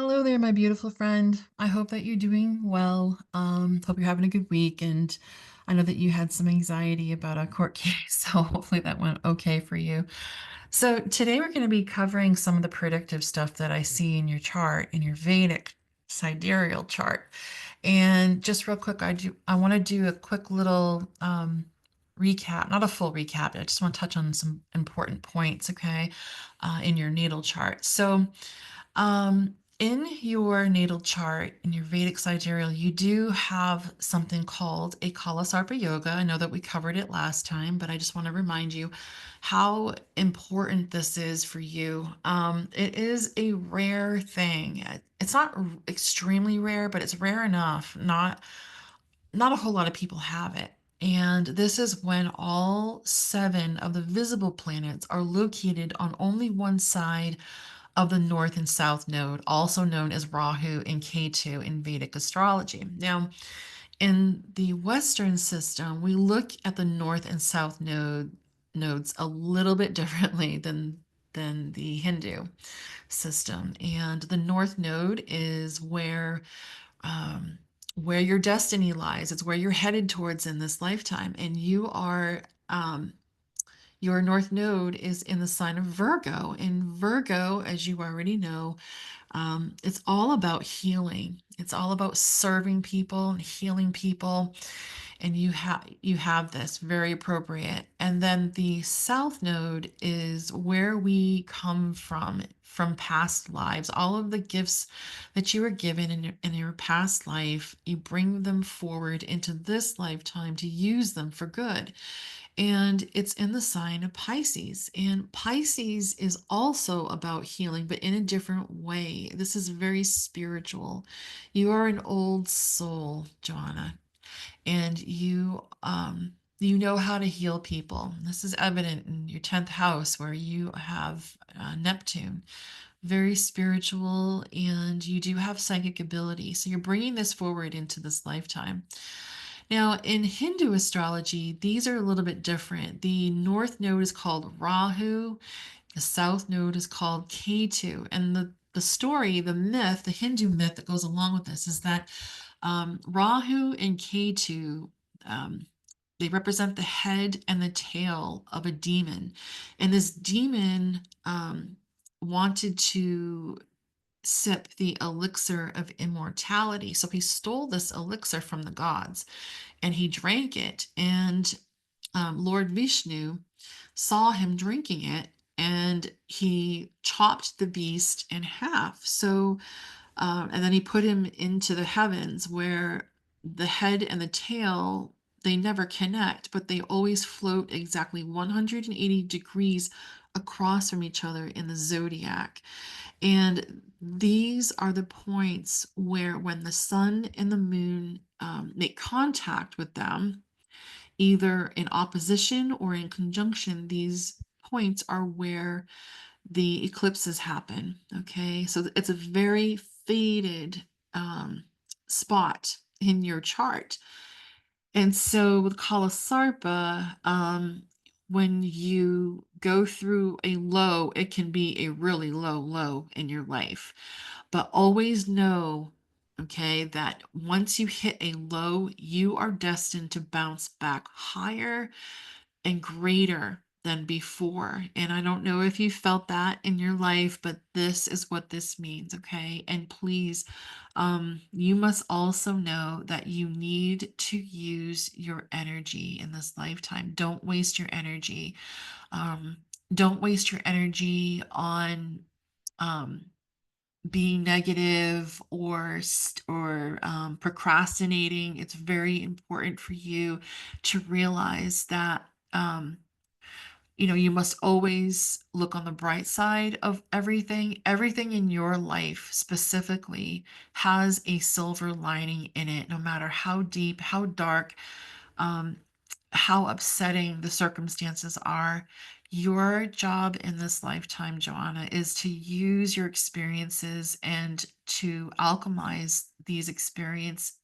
Hello there, my beautiful friend. I hope that you're doing well. Hope you're having a good week. And I know that you had some anxiety about a court case, so hopefully that went okay for you. So today we're going to be covering some of the predictive stuff that I see in your chart, in your Vedic sidereal chart. And just real quick, I want to do a quick little recap, not a full recap. I just want to touch on some important points, okay, in your natal chart. In your natal chart, in your Vedic sidereal, you do have something called a Kalasarpa Yoga. I know that we covered it last time, but I just want to remind you how important this is for you. It is a rare thing. It's not extremely rare, but it's rare enough. Not a whole lot of people have it. And this is when all seven of the visible planets are located on only one side of the North and South Node, also known as Rahu and Ketu in Vedic astrology. Now, in the Western system, we look at the North and South nodes a little bit differently than the Hindu system. And the North Node is um, where your destiny lies. It's where you're headed towards in this lifetime, and your North Node is in the sign of Virgo. And Virgo, as you already know, it's all about healing. It's all about serving people and healing people. And you have this very appropriate. And then the South Node is where we come from past lives. All of the gifts that you were given in your past life, you bring them forward into this lifetime to use them for good. And it's in the sign of Pisces. And Pisces is also about healing, but in a different way. This is very spiritual. You are an old soul, Johanna, and you know how to heal people. This is evident in your 10th house where you have Neptune, very spiritual, and you do have psychic ability. So you're bringing this forward into this lifetime. Now, in Hindu astrology, these are a little bit different. The north node is called Rahu, the south node is called Ketu. And the story, the myth, the Hindu myth that goes along with this is that Rahu and Ketu, um, they represent the head and the tail of a demon. And this demon wanted to sip the elixir of immortality. So he stole this elixir from the gods and he drank it. And Lord Vishnu saw him drinking it and he chopped the beast in half. And then he put him into the heavens where the head and the tail, they never connect, but they always float exactly 180 degrees across from each other in the zodiac. And these are the points where, when the sun and the moon make contact with them, either in opposition or in conjunction, these points are where the eclipses happen. Okay, so it's a very faded spot in your chart. And so with Kalasarpa, when you go through a low, it can be a really low in your life. But always know, okay, that once you hit a low, you are destined to bounce back higher and greater than before. And I don't know if you felt that in your life, but this is what this means, okay? And please, you must also know that you need to use your energy in this lifetime. Don't waste your energy. Um, don't waste your energy on um, being negative or procrastinating. It's very important for you to realize that you must always look on the bright side of everything. Everything in your life specifically has a silver lining in it, no matter how deep, how dark, um, how upsetting the circumstances are. Your job in this lifetime, Joanna, is to use your experiences and to alchemize these experiences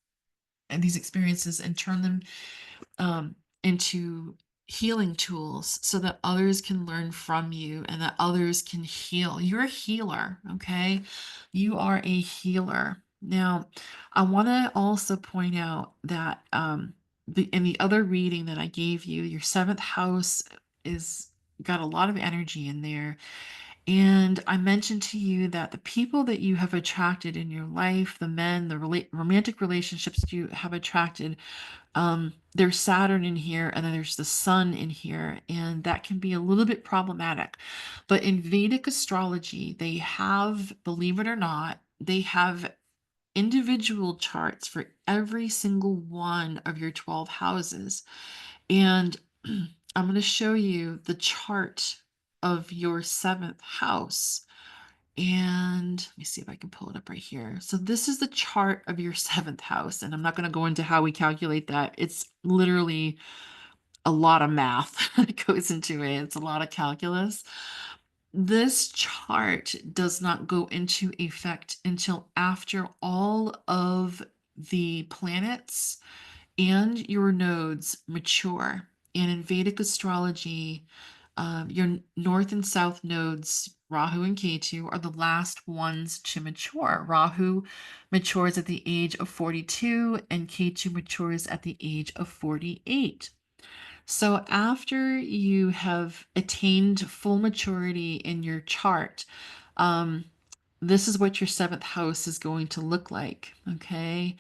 and turn them into healing tools so that others can learn from you and that others can heal. You're a healer, okay? You are a healer. Now, I want to also point out that in the other reading that I gave you, your seventh house is got a lot of energy in there. And I mentioned to you that the people that you have attracted in your life, the men, the romantic relationships you have attracted, there's Saturn in here, and then there's the Sun in here, and that can be a little bit problematic. But in Vedic astrology, they have, believe it or not, they have individual charts for every single one of your 12 houses. And I'm going to show you the chart of your seventh house. And let me see if I can pull it up right here. So this is the chart of your seventh house. And I'm not going to go into how we calculate that. It's literally a lot of math that goes into it. It's a lot of calculus. This chart does not go into effect until after all of the planets and your nodes mature. And in Vedic astrology, your north and south nodes, Rahu and Ketu, are the last ones to mature. Rahu matures at the age of 42, and Ketu matures at the age of 48. So after you have attained full maturity in your chart, um, this is what your seventh house is going to look like. Okay.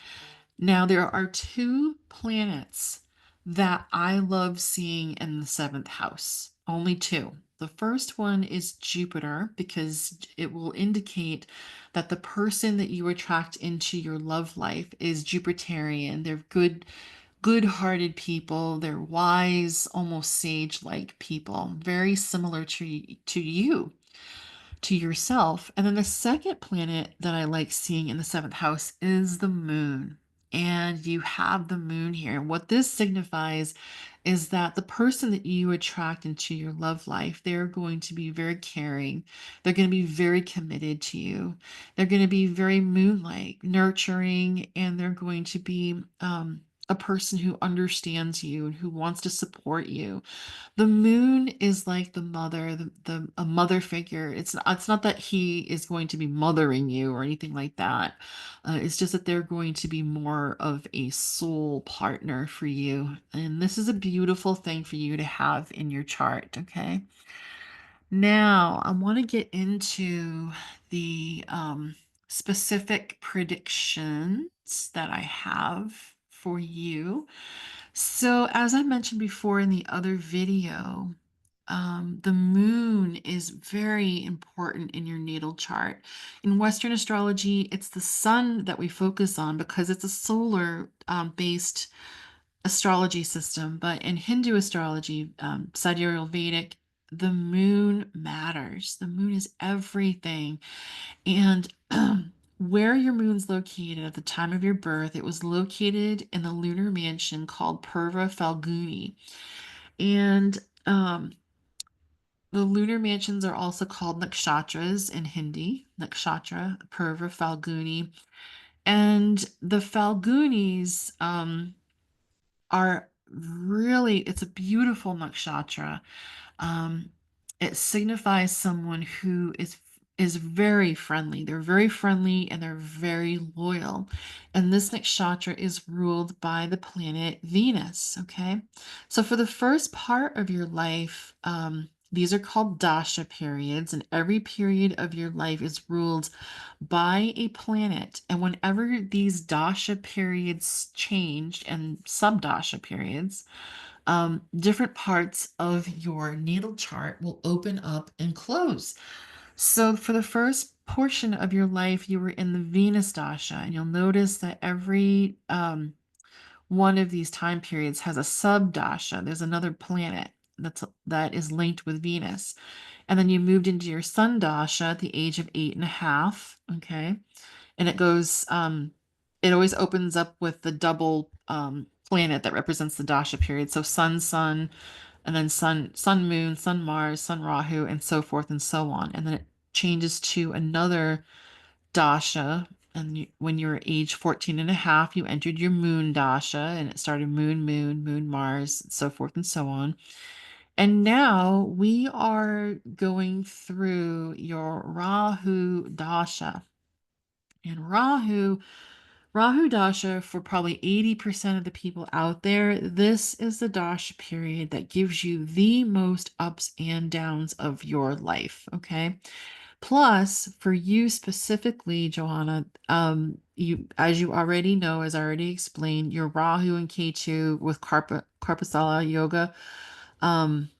Now, there are two planets that I love seeing in the seventh house, only two. The first one is Jupiter because it will indicate that the person that you attract into your love life is Jupiterian. They're good-hearted people. They're wise, almost sage-like people, very similar to you, to yourself. And then the second planet that I like seeing in the seventh house is the moon. And you have the moon here. What this signifies is that the person that you attract into your love life, they're going to be very caring. They're going to be very committed to you. They're going to be very moon-like, nurturing, and they're going to be a person who understands you and who wants to support you. The moon is like the mother, the a mother figure. It's not that he is going to be mothering you or anything like that. It's just that they're going to be more of a soul partner for you. And this is a beautiful thing for you to have in your chart, okay? Now, I want to get into the specific predictions that I have for you. So, as I mentioned before in the other video, the moon is very important in your natal chart. In Western astrology, it's the sun that we focus on because it's a solar based astrology system. But in Hindu astrology, sidereal Vedic, the moon matters. The moon is everything. And where your moon's located at the time of your birth, it was located in the lunar mansion called Purva Falguni. And the lunar mansions are also called nakshatras in Hindi, nakshatra, Purva Falguni. And the Falgunis are really, it's a beautiful nakshatra. Um, it signifies someone who is very friendly. They're very friendly and they're very loyal. And this nakshatra is ruled by the planet Venus. Okay, so for the first part of your life, these are called dasha periods, and every period of your life is ruled by a planet. And whenever these dasha periods change and subdasha periods, different parts of your natal chart will open up and close. So, for the first portion of your life, you were in the Venus Dasha, and you'll notice that every one of these time periods has a sub Dasha. There's another planet that is linked with Venus. And then you moved into your Sun Dasha at the age of 8.5. Okay. And it always opens up with the double planet that represents the Dasha period. So Sun, and then Sun, Moon, Sun, Mars, Sun, Rahu, and so forth and so on. And then it changes to another Dasha, and when you were age 14 and a half, you entered your moon dasha, and it started moon, moon, moon, Mars, and so forth and so on. And now we are going through your Rahu dasha. And Rahu Dasha, for probably 80% of the people out there, this is the Dasha period that gives you the most ups and downs of your life. Okay. Plus, for you specifically, Johanna, you, as you already know, as I already explained, your Rahu and Ketu with Karpasala Yoga, um,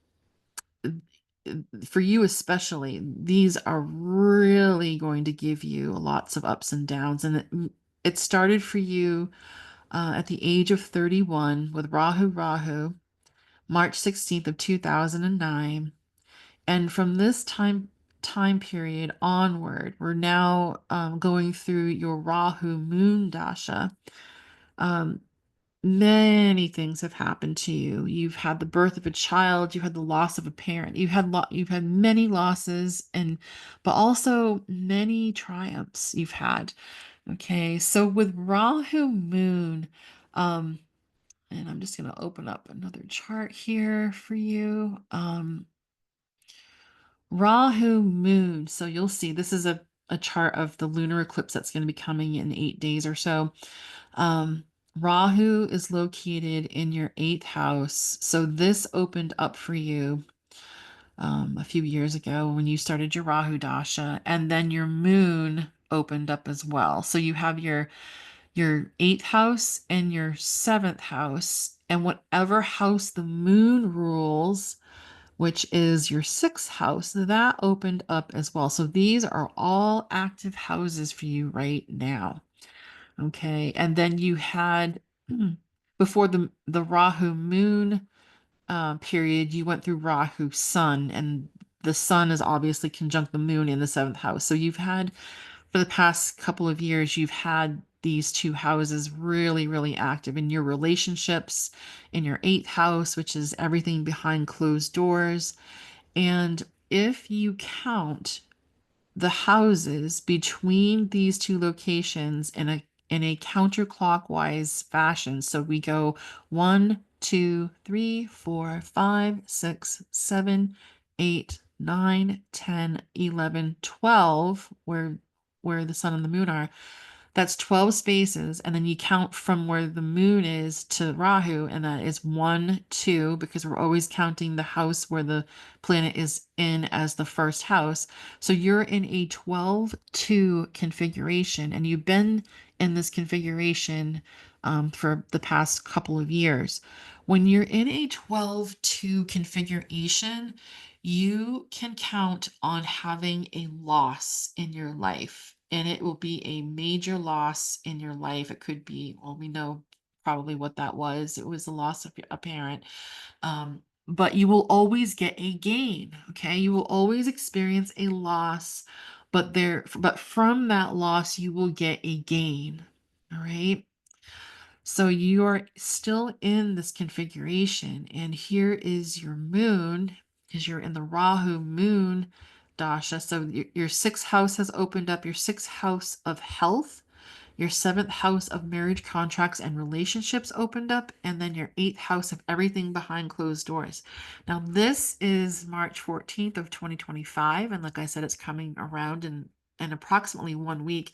for you especially, these are really going to give you lots of ups and downs. And it started for you at the age of 31 with Rahu, March 16th of 2009. And from this time period onward, we're now going through your Rahu moon dasha. Um, Many things have happened to you. You've had the birth of a child, you've had the loss of a parent, you've had many losses, and but also many triumphs you've had. Okay, so with Rahu moon, um, and I'm just going to open up another chart here for you. Rahu moon. So you'll see this is a chart of the lunar eclipse that's going to be coming in 8 days or so. Um, Rahu is located in your eighth house. So this opened up for you a few years ago when you started your Rahu Dasha, and then your moon opened up as well. So you have your eighth house and your seventh house, and whatever house the moon rules, which is your sixth house, that opened up as well. So these are all active houses for you right now. Okay. And then you had before the Rahu moon period, you went through Rahu sun, and the sun is obviously conjunct the moon in the seventh house. So you've had for the past couple of years, you've had these two houses really, really active in your relationships, in your eighth house, which is everything behind closed doors. And if you count the houses between these two locations in a counterclockwise fashion. So we go 1, 2, 3, 4, 5, 6, 7, 8, 9, 10, 11, 12, where the sun and the moon are. That's 12 spaces. And then you count from where the moon is to Rahu, and that is 1, 2, because we're always counting the house where the planet is in as the first house. So you're in a 12-2 configuration, and you've been in this configuration for the past couple of years. When you're in a 12-2 configuration, you can count on having a loss in your life, and it will be a major loss in your life. It could be, well, we know probably what that was. It was the loss of a parent. But you will always get a gain. Okay. You will always experience a loss, but from that loss, you will get a gain. All right. So you are still in this configuration, and here is your moon, because you're in the Rahu moon dasha. So your sixth house has opened up, your sixth house of health, your seventh house of marriage, contracts, and relationships opened up, and then your eighth house of everything behind closed doors. Now, this is March 14th of 2025, and like I said, it's coming around in approximately 1 week.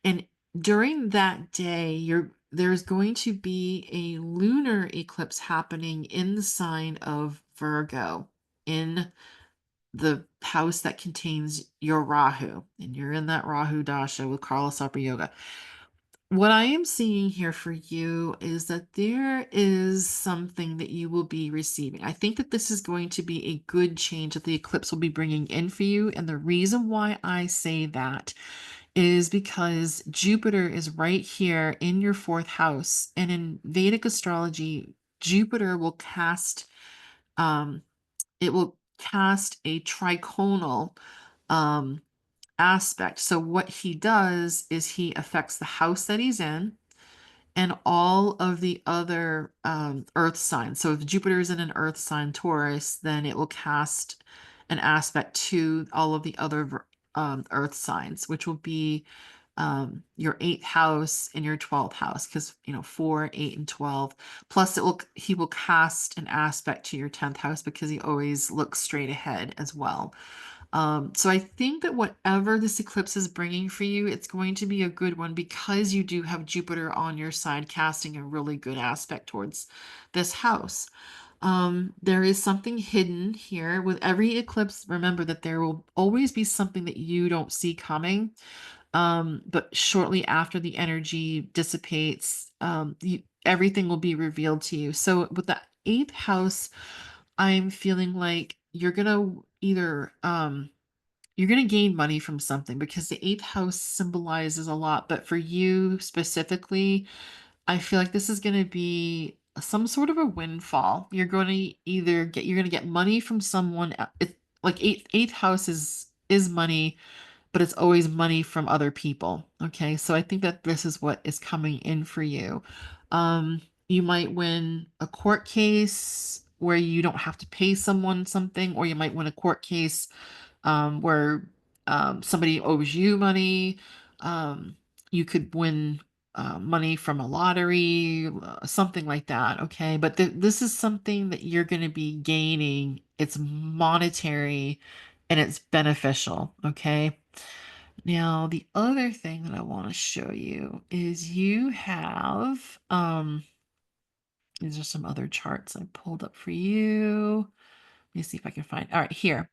And during that day, there's going to be a lunar eclipse happening in the sign of Virgo, in the house that contains your Rahu. And you're in that Rahu Dasha with Karla Sapra Yoga. What I am seeing here for you is that there is something that you will be receiving. I think that this is going to be a good change that the eclipse will be bringing in for you. And the reason why I say that is because Jupiter is right here in your fourth house. And in Vedic astrology, Jupiter will cast um it will cast a triconal um aspect. So what he does is he affects the house that he's in and all of the other earth signs. So if Jupiter is in an earth sign, Taurus, then it will cast an aspect to all of the other earth signs, which will be your eighth house and your 12th house, because 4, 8, and 12. Plus, he will cast an aspect to your 10th house because he always looks straight ahead as well. So I think that whatever this eclipse is bringing for you, it's going to be a good one because you do have Jupiter on your side casting a really good aspect towards this house. There is something hidden here. With every eclipse, remember that there will always be something that you don't see coming. But shortly after the energy dissipates, everything will be revealed to you. So with the eighth house, I'm feeling like you're gonna gain money from something because the eighth house symbolizes a lot. But for you specifically, I feel like this is gonna be some sort of a windfall. You're gonna get money from someone. Like eighth house is money, but it's always money from other people. Okay, so I think that this is what is coming in for you. You might win a court case where you don't have to pay someone something, or you might win a court case where somebody owes you money. Um, you could win money from a lottery, something like that. Okay. But this is something that you're going to be gaining. It's monetary and it's beneficial. Okay. Now, the other thing that I want to show you is you have, these are some other charts I pulled up for you. Let me see if I can find, all right, here.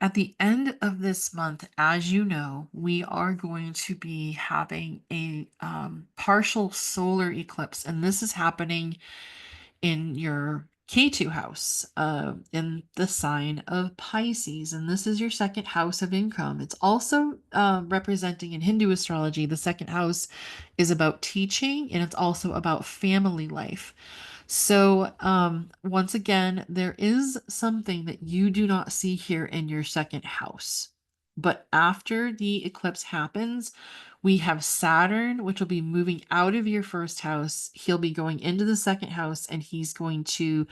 At the end of this month, as you know, we are going to be having a partial solar eclipse, and this is happening in your K2 house, in the sign of Pisces, and this is your second house of income. It's also representing in Hindu astrology. The second house is about teaching, and it's also about family life. So, once again, there is something that you do not see here in your second house. But after the eclipse happens, we have Saturn, which will be moving out of your first house. He'll be going into the second house and he's going to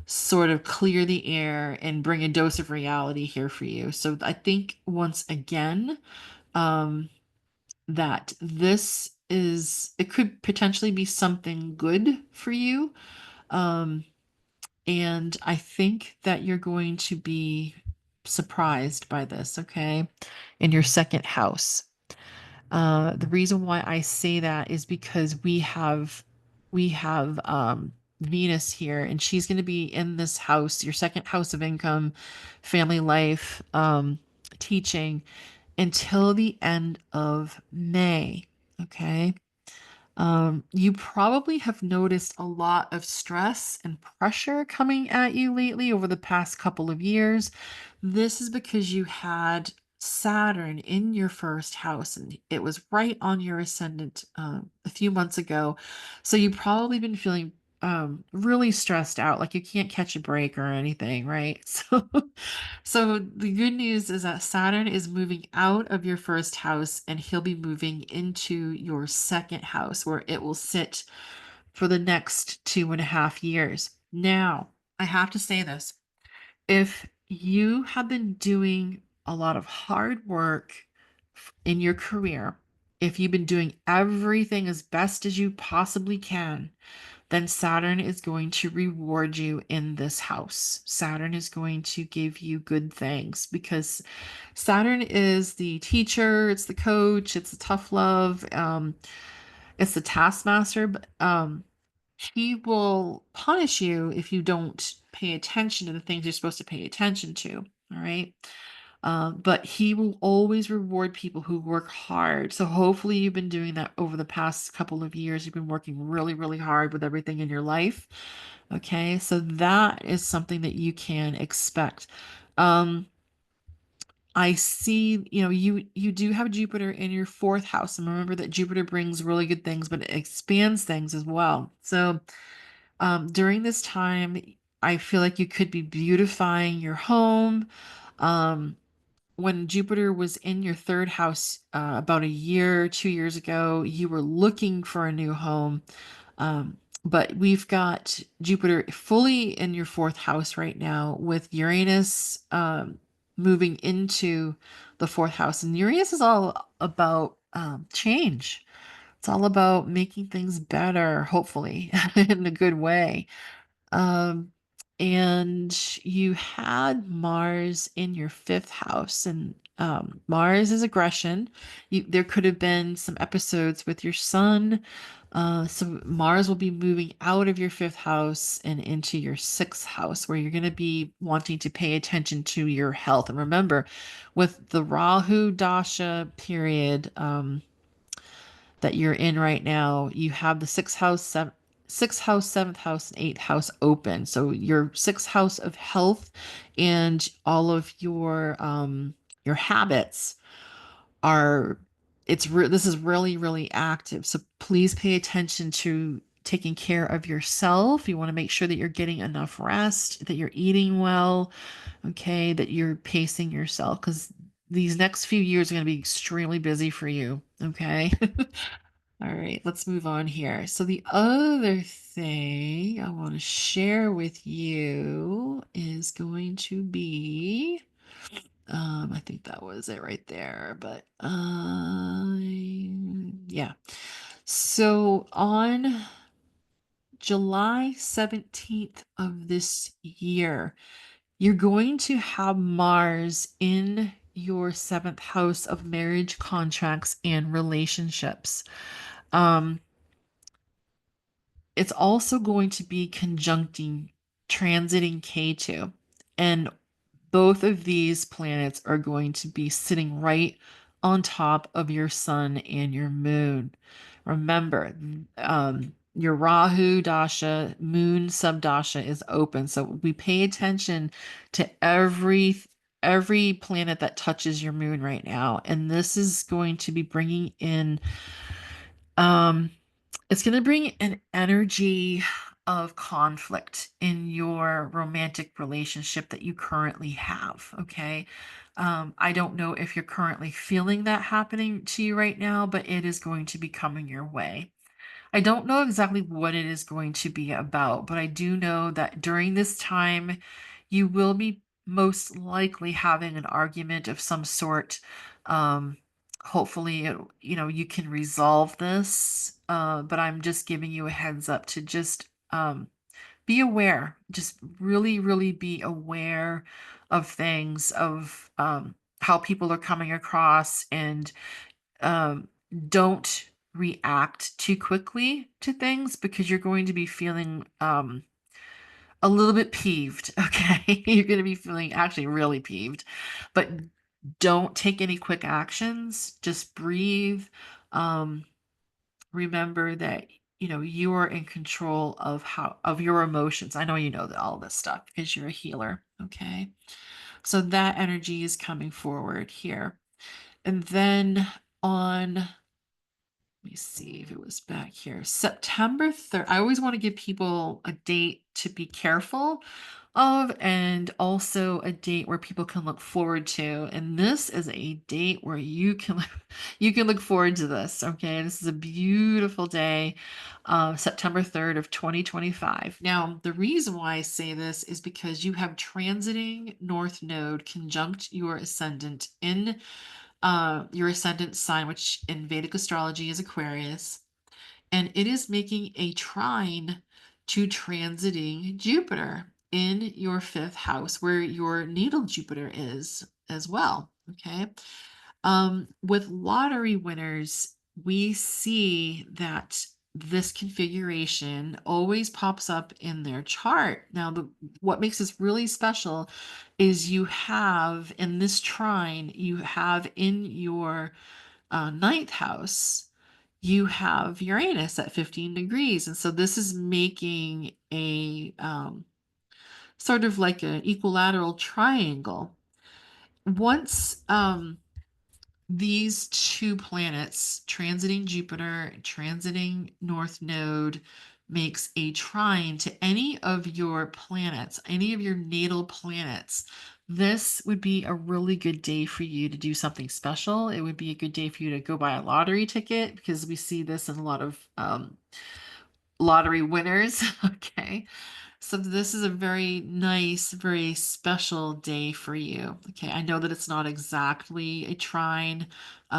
sort of clear the air and bring a dose of reality here for you. So I think once again, um, that it could potentially be something good for you. Um, and I think that you're going to be surprised by this, okay? In your second house. The reason why I say that is because we have Venus here, and she's going to be in this house, your second house of income, family life, teaching, until the end of May. Okay. You probably have noticed a lot of stress and pressure coming at you lately over the past couple of years. This is because you had Saturn in your first house and it was right on your ascendant a few months ago. So you've probably been feeling really stressed out, like you can't catch a break or anything, right? So the good news is that Saturn is moving out of your first house and he'll be moving into your second house where it will sit for the next 2.5 years. Now, I have to say this. If you have been doing a lot of hard work in your career, if you've been doing everything as best as you possibly can, then Saturn is going to reward you in this house. Saturn is going to give you good things because Saturn is the teacher, it's the coach, it's the tough love, it's the taskmaster. But he will punish you if you don't pay attention to the things you're supposed to pay attention to. All right. But he will always reward people who work hard. So hopefully you've been doing that over the past couple of years. You've been working really, really hard with everything in your life. Okay, so that is something that you can expect. Um, I see, you do have Jupiter in your fourth house, and remember that Jupiter brings really good things, but it expands things as well. So during this time, I feel like you could be beautifying your home. Um, when Jupiter was in your third house about a year, 2 years ago, you were looking for a new home. But we've got Jupiter fully in your fourth house right now with Uranus moving into the fourth house. And Uranus is all about change. It's all about making things better, hopefully, in a good way. Um, and you had Mars in your fifth house, and Mars is aggression. There could have been some episodes with your son. So Mars will be moving out of your fifth house and into your sixth house, where you're going to be wanting to pay attention to your health. And remember, with the Rahu Dasha period, that you're in right now, you have the sixth house, seventh house, and eighth house open. So your sixth house of health and all of your habits are this is really, really active. So please pay attention to taking care of yourself. You want to make sure that you're getting enough rest, that you're eating well, okay, that you're pacing yourself, because these next few years are going to be extremely busy for you. Okay. All right, let's move on here. So the other thing I want to share with you is going to be, I think that was it right there, but yeah. So on July 17th of this year, you're going to have Mars in your seventh house of marriage, contracts, and relationships. Um, it's also going to be conjuncting, transiting K2. And both of these planets are going to be sitting right on top of your sun and your moon. Remember, your Rahu Dasha, moon subdasha is open. So we pay attention to every planet that touches your moon right now. And this is going to be bringing in um it's going to bring an energy of conflict in your romantic relationship that you currently have. Okay. I don't know if you're currently feeling that happening to you right now, but it is going to be coming your way. I don't know exactly what it is going to be about, but I do know that during this time, you will be most likely having an argument of some sort. Um, hopefully, you can resolve this. But I'm just giving you a heads up to just be aware. Just really, really be aware of things, of how people are coming across, and um, don't react too quickly to things, because you're going to be feeling a little bit peeved. Okay. You're going to be feeling actually really peeved, but don't take any quick actions. Just breathe. Um, remember that you are in control of your emotions. I know you know that all this stuff because you're a healer. Okay. So that energy is coming forward here. And then on, let me see if it was back here. September 3rd. I always want to give people a date to be careful of, and also a date where people can look forward to. And this is a date where you can you can look forward to this. Okay. This is a beautiful day, September 3rd of 2025. Now, the reason why I say this is because you have transiting North Node conjunct your ascendant in your ascendant sign, which in Vedic astrology is Aquarius, and it is making a trine to transiting Jupiter in your fifth house, where your natal Jupiter is as well. Okay. With lottery winners, we see that this configuration always pops up in their chart. Now, what makes this really special is you have in this trine, you have in your ninth house, you have Uranus at 15 degrees. And so this is making a sort of like an equilateral triangle. Once these two planets transiting Jupiter, transiting North Node, makes a trine to any of your planets, any of your natal planets, this would be a really good day for you to do something special. It would be a good day for you to go buy a lottery ticket, because we see this in a lot of lottery winners. Okay. So this is a very nice, very special day for you. Okay, I know that it's not exactly a trine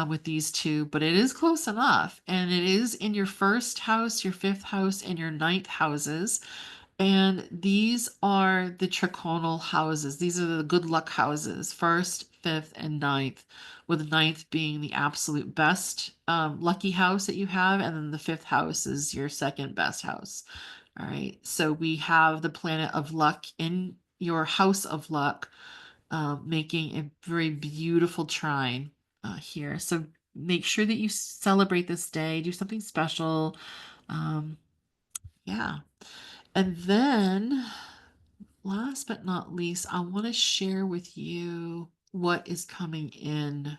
with these two, but it is close enough. And it is in your first house, your fifth house, and your ninth houses. And these are the triconal houses. These are the good luck houses, first, fifth, and ninth, with ninth being the absolute best lucky house that you have, and then the fifth house is your second best house. All right, so we have the planet of luck in your house of luck, making a very beautiful trine here. So make sure that you celebrate this day, do something special. Um, yeah. And then, last but not least, I want to share with you what is coming in.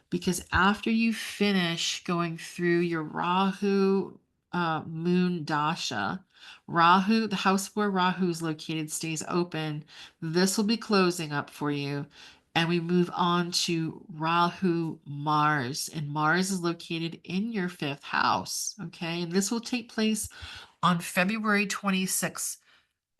Because after you finish going through your Rahu moon dasha, Rahu, the house where Rahu is located, stays open. This will be closing up for you. And we move on to Rahu Mars. And Mars is located in your fifth house. Okay. And this will take place on February 26th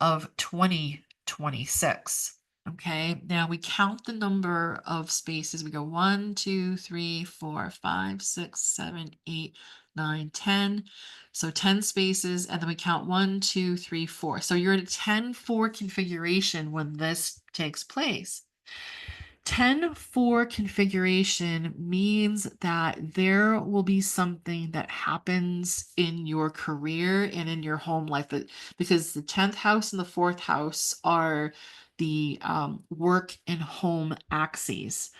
of 2026. Okay, now we count the number of spaces. We go 1, 2, 3, 4, 5, 6, 7, 8, 9, 10. So 10 spaces, and then we count 1, 2, 3, 4. So you're in a 10-4 configuration when this takes place. 10-4 configuration means that there will be something that happens in your career and in your home life because the 10th house and the fourth house are the work and home axes.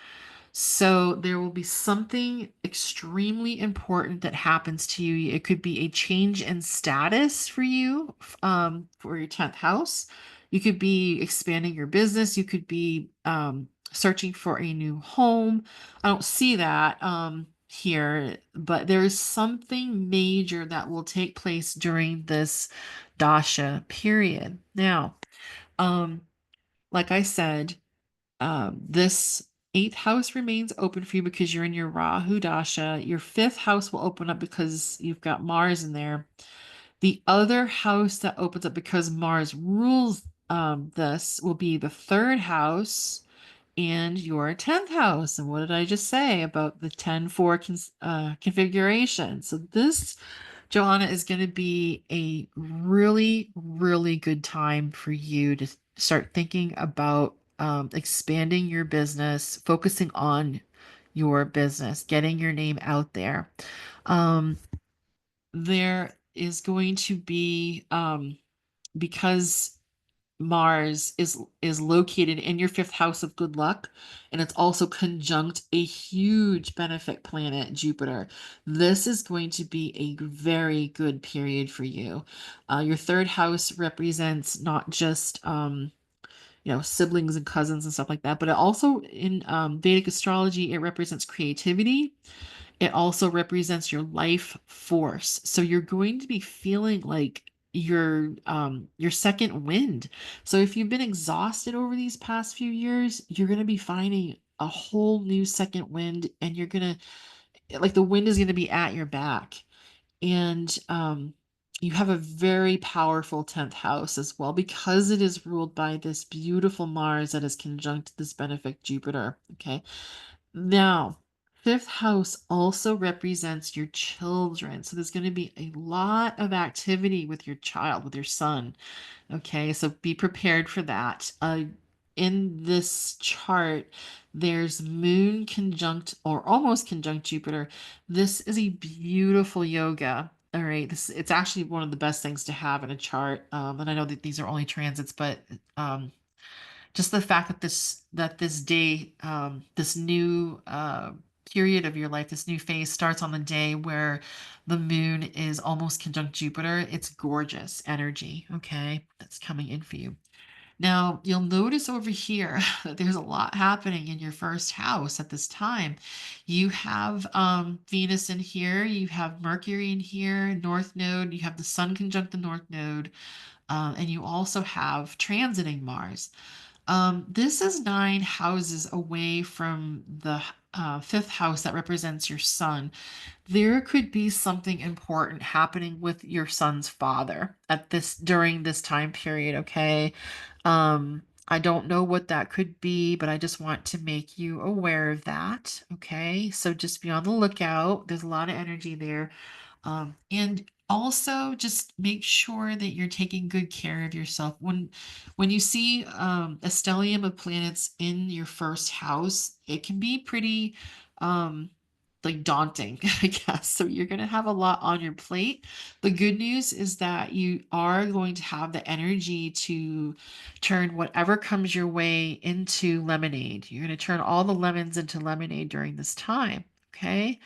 So there will be something extremely important that happens to you. It could be a change in status for you, for your 10th house. You could be expanding your business. You could be searching for a new home. I don't see that here, but there is something major that will take place during this dasha period. Now, um, like I said, this eighth house remains open for you because you're in your Rahu Dasha. Your fifth house will open up because you've got Mars in there. The other house that opens up because Mars rules this will be the third house and your 10th house. And what did I just say about the 10-4 configuration? So this, Johanna, is going to be a really, really good time for you to start thinking about expanding your business, focusing on your business, getting your name out there. Um, there is going to be, because Mars is located in your fifth house of good luck, and it's also conjunct a huge benefic planet, Jupiter. This is going to be a very good period for you. Your third house represents not just siblings and cousins and stuff like that, but it also in Vedic astrology it represents creativity. It also represents your life force. So you're going to be feeling like your second wind. So if you've been exhausted over these past few years, you're going to be finding a whole new second wind, and you're going to like the wind is going to be at your back. And you have a very powerful 10th house as well because it is ruled by this beautiful Mars that is conjunct this benefic Jupiter. Okay. Now, fifth house also represents your children. So there's going to be a lot of activity with your child, with your son. Okay, so be prepared for that. In this chart, there's Moon conjunct or almost conjunct Jupiter. This is a beautiful yoga. All right, it's actually one of the best things to have in a chart. And I know that these are only transits, but just the fact that this day, this new period of your life, this new phase starts on the day where the moon is almost conjunct Jupiter. It's gorgeous energy, okay, that's coming in for you. Now, you'll notice over here that there's a lot happening in your first house at this time. You have Venus in here, you have Mercury in here, North Node, you have the Sun conjunct the North Node, and you also have transiting Mars. This is 9 houses away from the fifth house that represents your son, there could be something important happening with your son's father at this during this time period, okay? I don't know what that could be, but I just want to make you aware of that, okay? So just be on the lookout. There's a lot of energy there. And also just make sure that you're taking good care of yourself. When you see a stellium of planets in your first house, it can be pretty like daunting, I guess. So you're going to have a lot on your plate. The good news is that you are going to have the energy to turn whatever comes your way into lemonade. You're going to turn all the lemons into lemonade during this time. Okay.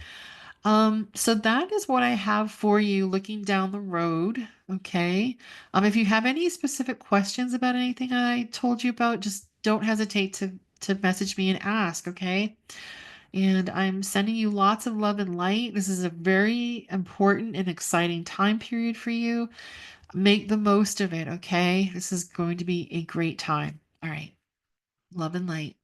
So that is what I have for you looking down the road. Okay. If you have any specific questions about anything I told you about, just don't hesitate to message me and ask, okay? And I'm sending you lots of love and light. This is a very important and exciting time period for you. Make the most of it, okay? This is going to be a great time. All right. Love and light.